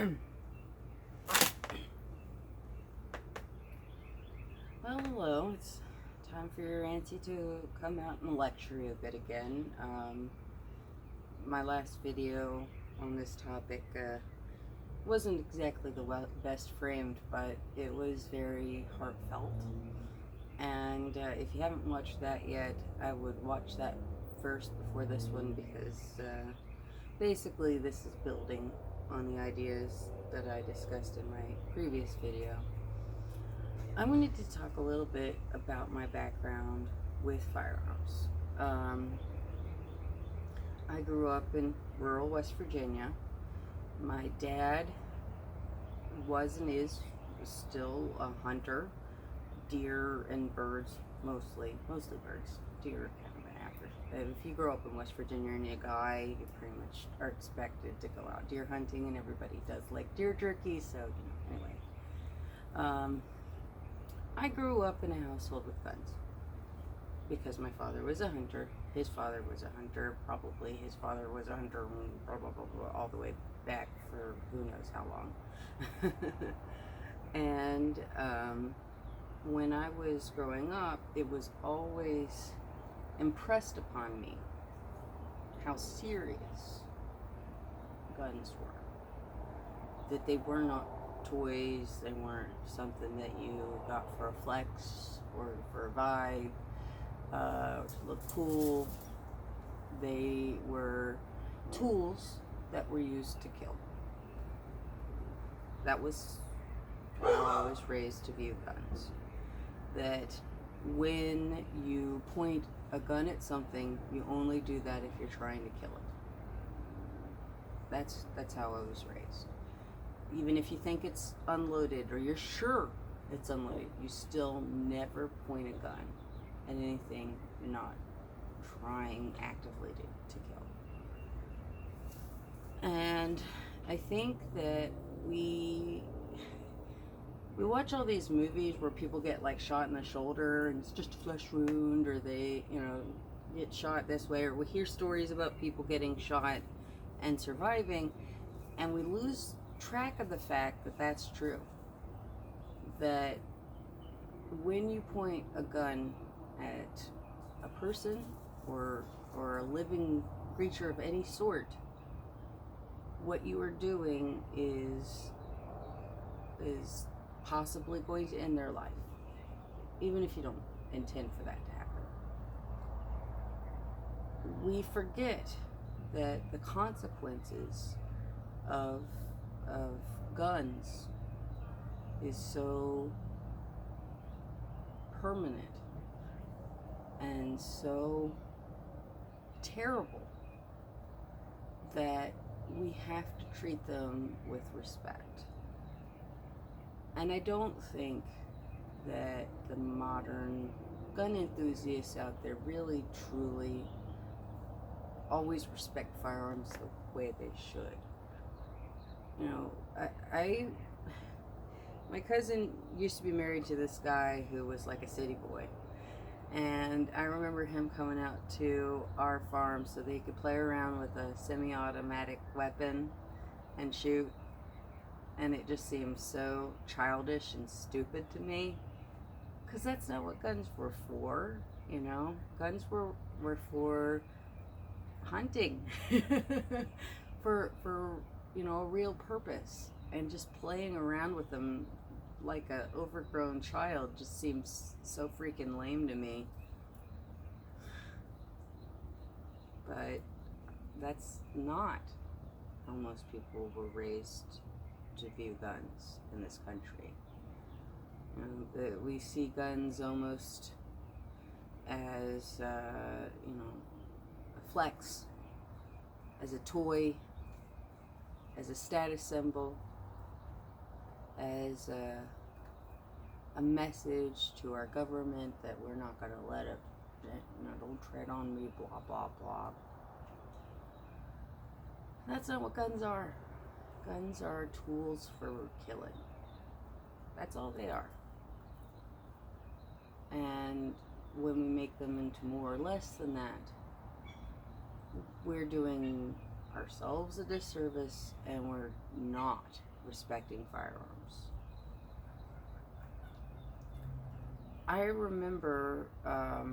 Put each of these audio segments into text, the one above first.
Well, hello. It's time for your auntie to come out and lecture you a bit again. My last video on this topic wasn't exactly the best framed, but it was very heartfelt. And if you haven't watched that yet, I would watch that first before this one because basically this is building on the ideas that I discussed in my previous video. I wanted to talk a little bit about my background with firearms. I grew up in rural West Virginia. My dad was and is still a hunter, deer and birds, mostly birds. Deer kind of an average. If you grow up in West Virginia and you're a guy, you pretty much are expected to go out deer hunting, and everybody does like deer jerky, so anyway. I grew up in a household with guns because my father was a hunter, his father was a hunter, probably his father was a hunter, blah, blah, blah, blah, all the way back for who knows how long. And when I was growing up, it was always impressed upon me how serious guns were, that they were not toys, they weren't something that you got for a flex or for a vibe, to look cool. They were tools that were used to kill. That was how I was raised to view guns. That when you point a gun at something, you only do that if you're trying to kill it. That's how I was raised. Even if you think it's unloaded or you're sure it's unloaded, you still never point a gun at anything you're not trying actively to kill. And I think that we watch all these movies where people get like shot in the shoulder and it's just a flesh wound, or they, get shot this way, or we hear stories about people getting shot and surviving, and we lose track of the fact that that's true. That when you point a gun at a person or a living creature of any sort, what you are doing is possibly going to end their life, even if you don't intend for that to happen. We forget that the consequences of guns is so permanent and so terrible that we have to treat them with respect. And I don't think that the modern gun enthusiasts out there really truly always respect firearms the way they should. My cousin used to be married to this guy who was like a city boy, and I remember him coming out to our farm so that he could play around with a semi-automatic weapon and shoot, and it just seemed so childish and stupid to me, because that's not what guns were for. Guns were for hunting for a real purpose, and just playing around with them like a overgrown child just seems so freaking lame to me. But that's not how most people were raised to view guns in this country. We see guns almost as a flex, as a toy, as a status symbol, as a message to our government that we're not going to let it, don't tread on me, blah, blah, blah. That's not what guns are. Guns are tools for killing. That's all they are. And when we make them into more or less than that, we're doing ourselves a disservice, and we're not respecting firearms. I remember how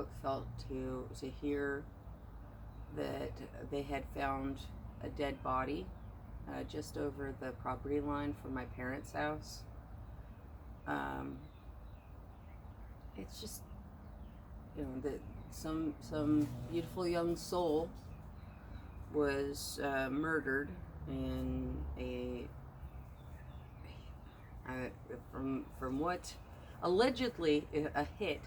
it felt to hear that they had found a dead body just over the property line from my parents' house. Um, it's just, that some beautiful young soul was murdered in from what allegedly a hit.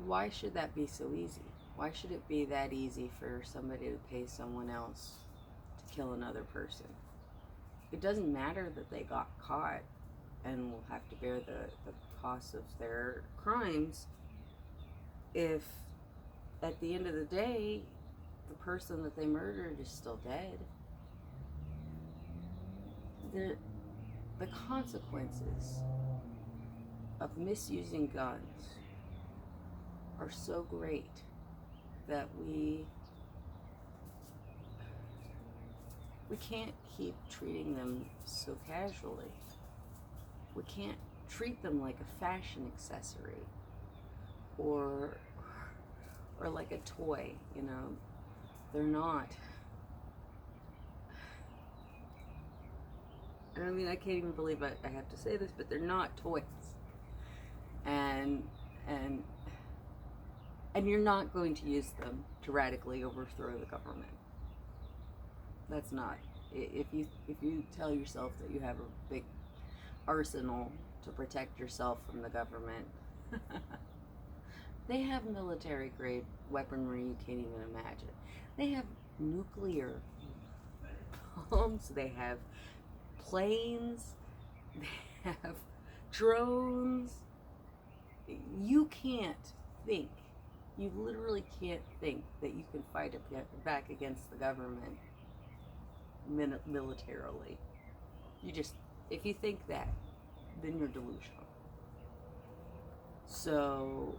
Why should that be so easy? Why should it be that easy for somebody to pay someone else to kill another person? It doesn't matter that they got caught and will have to bear the cost of their crimes if at the end of the day the person that they murdered is still dead. The consequences of misusing guns are so great that we can't keep treating them so casually. We can't treat them like a fashion accessory or like a toy, They're not. I mean, I can't even believe I have to say this, but they're not toys. And you're not going to use them to radically overthrow the government. That's not. If you tell yourself that you have a big arsenal to protect yourself from the government, they have military grade weaponry you can't even imagine. They have nuclear bombs, they have planes, they have drones. You can't think, you literally can't think that you can fight back against the government militarily. If you think that, then you're delusional. So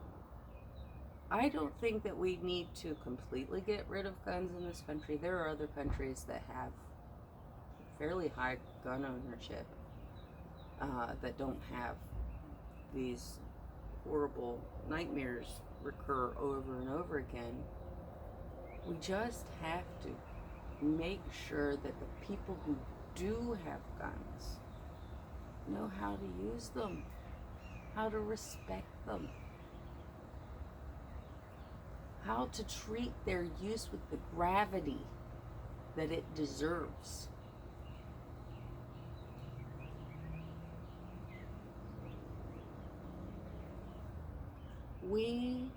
I don't think that we need to completely get rid of guns in this country. There are other countries that have fairly high gun ownership that don't have these horrible nightmares recur over and over again. We just have to make sure that the people who do have guns know how to use them, how to respect them, how to treat their use with the gravity that it deserves. We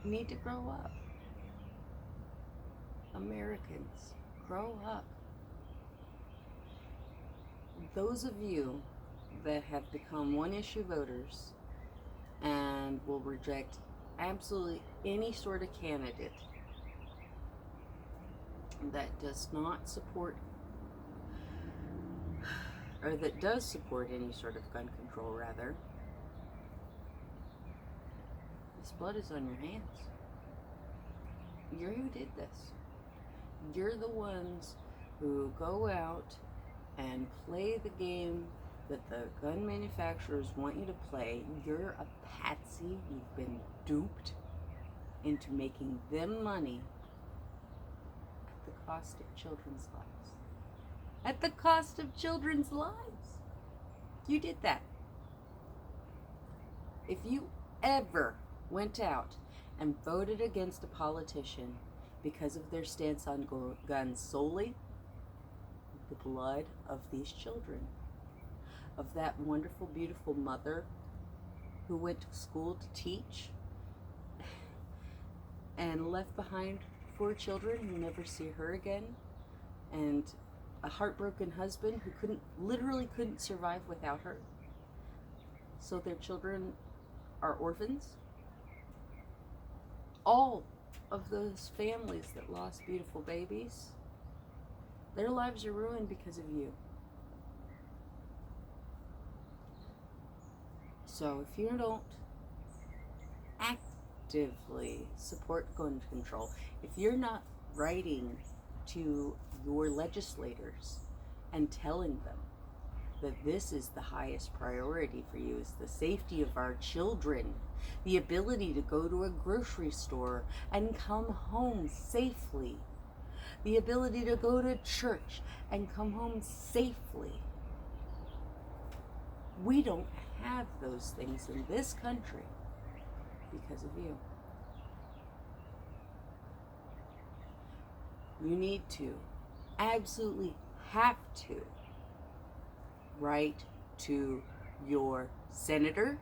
need to grow up. Americans, grow up. Those of you that have become one-issue voters and will reject absolutely any sort of candidate that does not support, or that does support any sort of gun control, rather, this blood is on your hands. You're who did this. You're the ones who go out and play the game that the gun manufacturers want you to play. You're a patsy. You've been duped into making them money at the cost of children's lives. At the cost of children's lives. You did that. If you ever went out and voted against a politician because of their stance on guns solely, the blood of these children, of that wonderful, beautiful mother who went to school to teach and left behind 4 children who never see her again, and a heartbroken husband who literally couldn't survive without her, so their children are orphans. All of those families that lost beautiful babies, their lives are ruined because of you. So if you don't actively support gun control, if you're not writing to your legislators and telling them that this is the highest priority for you, is the safety of our children, the ability to go to a grocery store and come home safely, the ability to go to church and come home safely. We don't have those things in this country because of you. You need to, absolutely have to, write to your senator,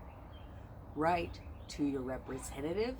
write to your representative,